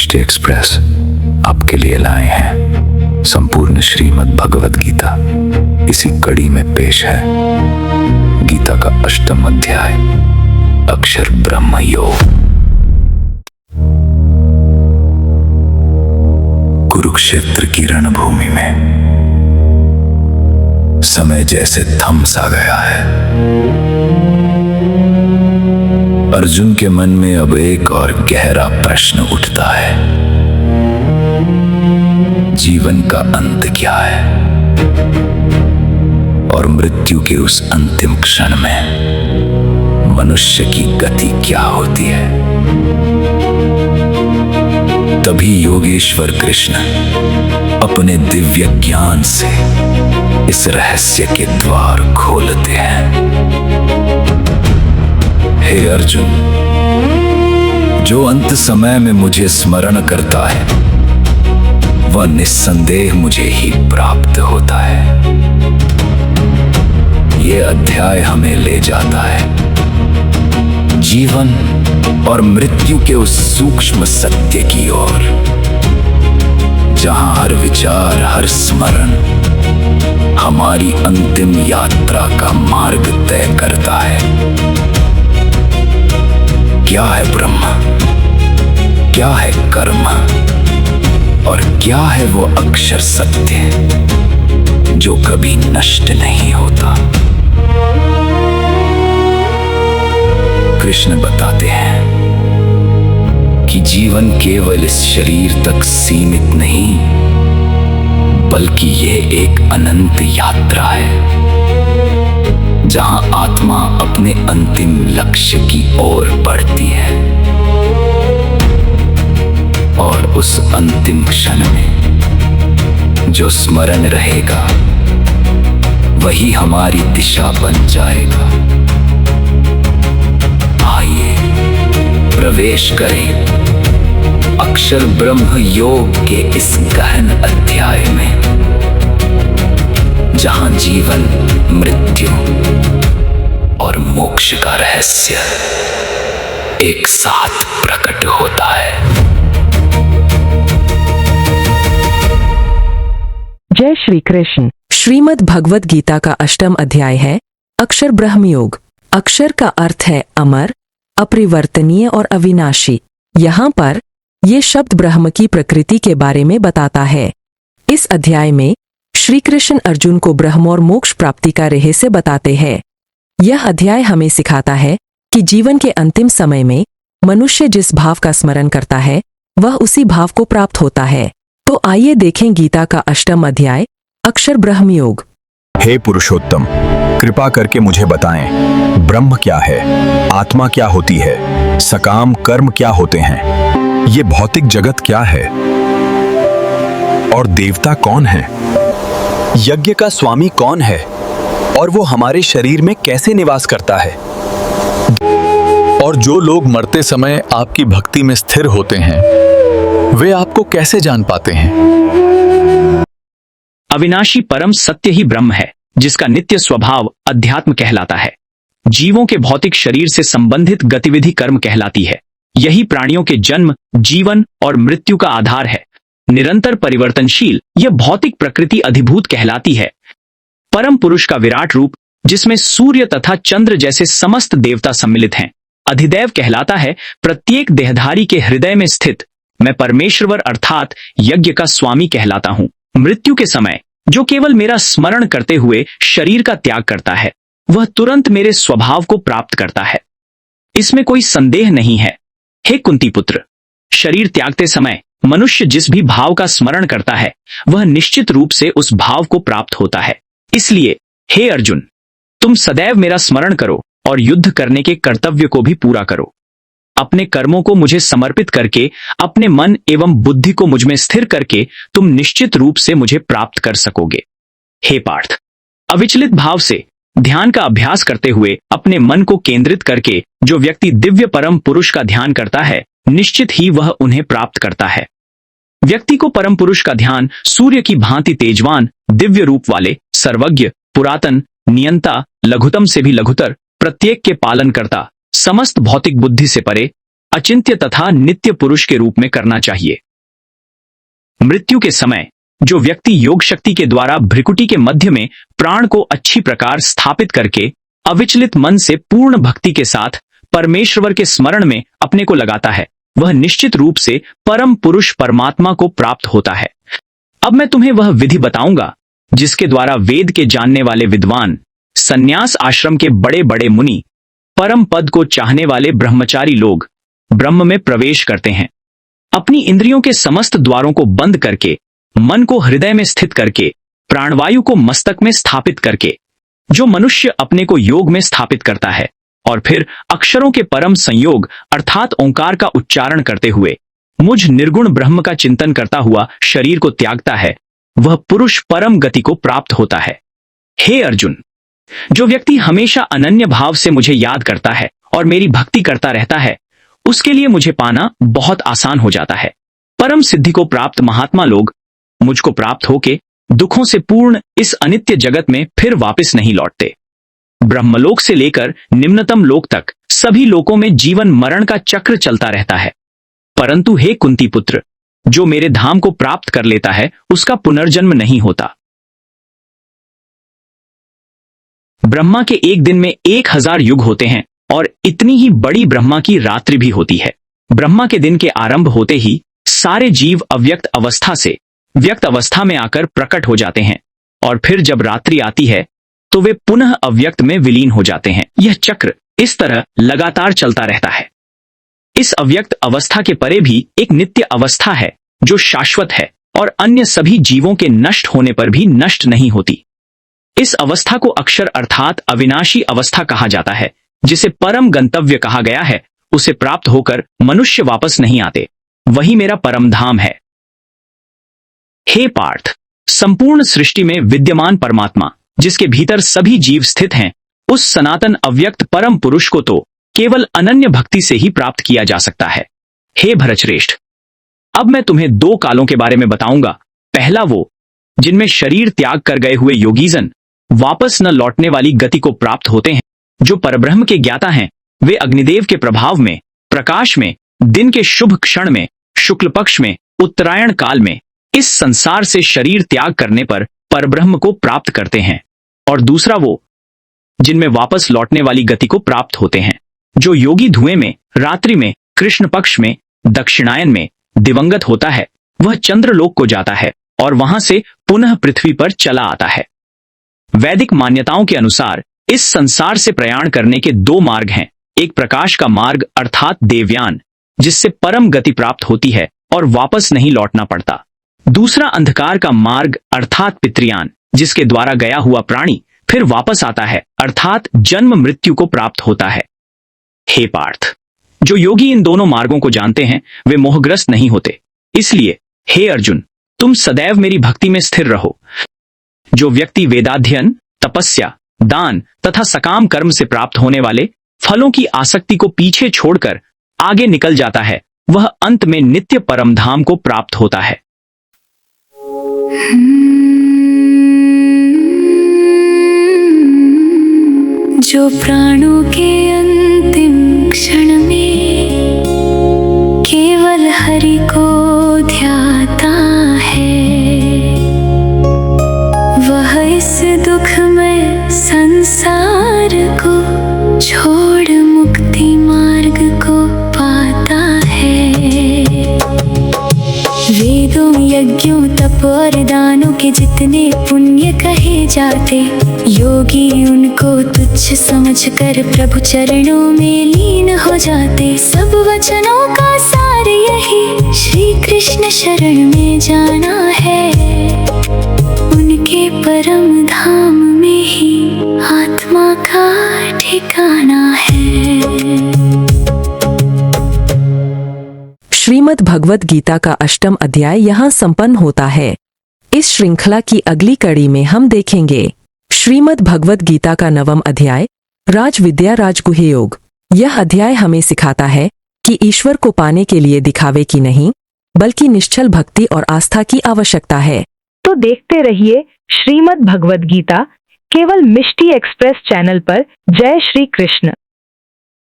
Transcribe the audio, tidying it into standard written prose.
दृष्टि एक्सप्रेस आपके लिए लाए हैं संपूर्ण श्रीमद् भगवद गीता। इसी कड़ी में पेश है गीता का 8वां अध्याय अक्षर ब्रह्म योग। कुरुक्षेत्र की रणभूमि में समय जैसे थम सा गया है। अर्जुन के मन में अब एक और गहरा प्रश्न उठता है, जीवन का अंत क्या है और मृत्यु के उस अंतिम क्षण में मनुष्य की गति क्या होती है। तभी योगेश्वर कृष्ण अपने दिव्य ज्ञान से इस रहस्य के द्वार खोलते हैं। हे अर्जुन, जो अंत समय में मुझे स्मरण करता है वह निस्संदेह मुझे ही प्राप्त होता है। यह अध्याय हमें ले जाता है जीवन और मृत्यु के उस सूक्ष्म सत्य की ओर, जहां हर विचार, हर स्मरण हमारी अंतिम यात्रा का मार्ग तय करता है। क्या है ब्रह्म, क्या है कर्म और क्या है वो अक्षर सत्य जो कभी नष्ट नहीं होता। कृष्ण बताते हैं कि जीवन केवल इस शरीर तक सीमित नहीं, बल्कि यह एक अनंत यात्रा है जहां आत्मा अपने अंतिम लक्ष्य की ओर बढ़ती है। और उस अंतिम क्षण में जो स्मरण रहेगा वही हमारी दिशा बन जाएगा। आइए प्रवेश करें अक्षर ब्रह्म योग के इस गहन अध्याय में, जहां जीवन, मृत्यु और मोक्ष का रहस्य एक साथ प्रकट होता है। जय श्री कृष्ण। श्रीमद् भगवद गीता का 8वां अध्याय है अक्षर ब्रह्म योग। अक्षर का अर्थ है अमर, अपरिवर्तनीय और अविनाशी। यहाँ पर ये शब्द ब्रह्म की प्रकृति के बारे में बताता है। इस अध्याय में श्री कृष्ण अर्जुन को ब्रह्म और मोक्ष प्राप्ति का रहस्य बताते हैं। यह अध्याय हमें सिखाता है कि जीवन के अंतिम समय में मनुष्य जिस भाव का स्मरण करता है वह उसी भाव को प्राप्त होता है। तो आइए देखें गीता का 8वां अध्याय अक्षर ब्रह्म योग। हे पुरुषोत्तम, कृपा करके मुझे बताएं, ब्रह्म क्या है, आत्मा क्या होती है, सकाम कर्म क्या होते हैं, ये भौतिक जगत क्या है और देवता कौन है, यज्ञ का स्वामी कौन है और वो हमारे शरीर में कैसे निवास करता है, और जो लोग मरते समय आपकी भक्ति में स्थिर होते हैं वे आपको कैसे जान पाते हैं। अविनाशी परम सत्य ही ब्रह्म है, जिसका नित्य स्वभाव अध्यात्म कहलाता है। जीवों के भौतिक शरीर से संबंधित गतिविधि कर्म कहलाती है। यही प्राणियों के जन्म, जीवन और मृत्यु का आधार है। निरंतर परिवर्तनशील यह भौतिक प्रकृति अधिभूत कहलाती है। परम पुरुष का विराट रूप, जिसमें सूर्य तथा चंद्र जैसे समस्त देवता सम्मिलित हैं, अधिदैव कहलाता है। प्रत्येक देहधारी के हृदय में स्थित मैं परमेश्वर अर्थात यज्ञ का स्वामी कहलाता हूं। मृत्यु के समय जो केवल मेरा स्मरण करते हुए शरीर का त्याग करता है वह तुरंत मेरे स्वभाव को प्राप्त करता है, इसमें कोई संदेह नहीं है। हे कुंती पुत्र, शरीर त्यागते समय मनुष्य जिस भी भाव का स्मरण करता है वह निश्चित रूप से उस भाव को प्राप्त होता है। इसलिए हे अर्जुन, तुम सदैव मेरा स्मरण करो और युद्ध करने के कर्तव्य को भी पूरा करो। अपने कर्मों को मुझे समर्पित करके, अपने मन एवं बुद्धि को मुझ में स्थिर करके तुम निश्चित रूप से मुझे प्राप्त कर सकोगे। हे पार्थ, अविचलित भाव से ध्यान का अभ्यास करते हुए अपने मन को केंद्रित करके जो व्यक्ति दिव्य परम पुरुष का ध्यान करता है निश्चित ही वह उन्हें प्राप्त करता है। व्यक्ति को परम पुरुष का ध्यान सूर्य की भांति तेजवान, दिव्य रूप वाले, सर्वज्ञ, पुरातन, नियंता, लघुतम से भी लघुतर, प्रत्येक के पालन करता, समस्त भौतिक बुद्धि से परे, अचिंत्य तथा नित्य पुरुष के रूप में करना चाहिए। मृत्यु के समय जो व्यक्ति योग शक्ति के द्वारा भ्रिकुटी के मध्य में प्राण को अच्छी प्रकार स्थापित करके अविचलित मन से पूर्ण भक्ति के साथ परमेश्वर के स्मरण में अपने को लगाता है, वह निश्चित रूप से परम पुरुष परमात्मा को प्राप्त होता है। अब मैं तुम्हें वह विधि बताऊंगा जिसके द्वारा वेद के जानने वाले विद्वान, संन्यास आश्रम के बड़े बड़े मुनि, परम पद को चाहने वाले ब्रह्मचारी लोग ब्रह्म में प्रवेश करते हैं। अपनी इंद्रियों के समस्त द्वारों को बंद करके, मन को हृदय में स्थित करके, प्राणवायु को मस्तक में स्थापित करके, जो मनुष्य अपने को योग में स्थापित करता है और फिर अक्षरों के परम संयोग अर्थात ओंकार का उच्चारण करते हुए मुझ निर्गुण ब्रह्म का चिंतन करता हुआ शरीर को त्यागता है, वह पुरुष परम गति को प्राप्त होता है। हे अर्जुन, जो व्यक्ति हमेशा अनन्य भाव से मुझे याद करता है और मेरी भक्ति करता रहता है, उसके लिए मुझे पाना बहुत आसान हो जाता है। परम सिद्धि को प्राप्त महात्मा लोग मुझको प्राप्त होके दुखों से पूर्ण इस अनित्य जगत में फिर वापस नहीं लौटते। ब्रह्मलोक से लेकर निम्नतम लोक तक सभी लोकों में जीवन मरण का चक्र चलता रहता है, परंतु हे कुंती पुत्र, जो मेरे धाम को प्राप्त कर लेता है उसका पुनर्जन्म नहीं होता। ब्रह्मा के एक दिन में 1000 युग होते हैं और इतनी ही बड़ी ब्रह्मा की रात्रि भी होती है। ब्रह्मा के दिन के आरंभ होते ही सारे जीव अव्यक्त अवस्था से व्यक्त अवस्था में आकर प्रकट हो जाते हैं और फिर जब रात्रि आती है तो वे पुनः अव्यक्त में विलीन हो जाते हैं। यह चक्र इस तरह लगातार चलता रहता है। इस अव्यक्त अवस्था के परे भी एक नित्य अवस्था है जो शाश्वत है और अन्य सभी जीवों के नष्ट होने पर भी नष्ट नहीं होती। इस अवस्था को अक्षर अर्थात अविनाशी अवस्था कहा जाता है, जिसे परम गंतव्य कहा गया है। उसे प्राप्त होकर मनुष्य वापस नहीं आते, वही मेरा परम धाम है। हे पार्थ, संपूर्ण सृष्टि में विद्यमान परमात्मा जिसके भीतर सभी जीव स्थित हैं, उस सनातन अव्यक्त परम पुरुष को तो केवल अनन्य भक्ति से ही प्राप्त किया जा सकता है। हे भरतश्रेष्ठ, अब मैं तुम्हें 2 कालों के बारे में बताऊंगा। पहला वो जिनमें शरीर त्याग कर गए हुए योगीजन वापस न लौटने वाली गति को प्राप्त होते हैं। जो परब्रह्म के ज्ञाता हैं, वे अग्निदेव के प्रभाव में, प्रकाश में, दिन के शुभ क्षण में, शुक्ल पक्ष में, उत्तरायण काल में इस संसार से शरीर त्याग करने पर परब्रह्म को प्राप्त करते हैं। और दूसरा वो जिनमें वापस लौटने वाली गति को प्राप्त होते हैं। जो योगी धुएं में, रात्रि में, कृष्ण पक्ष में, दक्षिणायन में दिवंगत होता है, वह चंद्रलोक को जाता है और वहां से पुनः पृथ्वी पर चला आता है। वैदिक मान्यताओं के अनुसार इस संसार से प्रयाण करने के 2 मार्ग हैं। एक प्रकाश का मार्ग अर्थात देवयान, जिससे परम गति प्राप्त होती है और वापस नहीं लौटना पड़ता। दूसरा अंधकार का मार्ग अर्थात पितृयान, जिसके द्वारा गया हुआ प्राणी फिर वापस आता है अर्थात जन्म मृत्यु को प्राप्त होता है। हे पार्थ, जो योगी इन दोनों मार्गों को जानते हैं वे मोहग्रस्त नहीं होते। इसलिए हे अर्जुन, तुम सदैव मेरी भक्ति में स्थिर रहो। जो व्यक्ति वेदाध्ययन, तपस्या, दान तथा सकाम कर्म से प्राप्त होने वाले फलों की आसक्ति को पीछे छोड़कर आगे निकल जाता है, वह अंत में नित्य परम धाम को प्राप्त होता है। जो प्राणों के अंतिम क्षण में केवल हरि को ध्याता है, वह इस दुखमय संसार को छोड़ मुक्ति मार्ग को पाता है। वेदों, यज्ञों, तप और दानों के जितने पुण्य कहे जाते, योगी उनको तुच्छ समझकर प्रभु चरणों में लीन हो जाते। सब वचनों का सार यही श्री कृष्ण शरण में जाना है, उनके परम धाम में ही आत्मा का ठिकाना है। श्रीमद् भगवद गीता का 8वां अध्याय यहाँ संपन्न होता है। इस श्रृंखला की अगली कड़ी में हम देखेंगे श्रीमद् भगवद गीता का 9वां अध्याय, राजविद्या राजगुह्य योग। यह अध्याय हमें सिखाता है कि ईश्वर को पाने के लिए दिखावे की नहीं, बल्कि निश्चल भक्ति और आस्था की आवश्यकता है। तो देखते रहिए श्रीमद् भगवद गीता केवल मिष्टी एक्सप्रेस चैनल पर। जय श्री कृष्ण।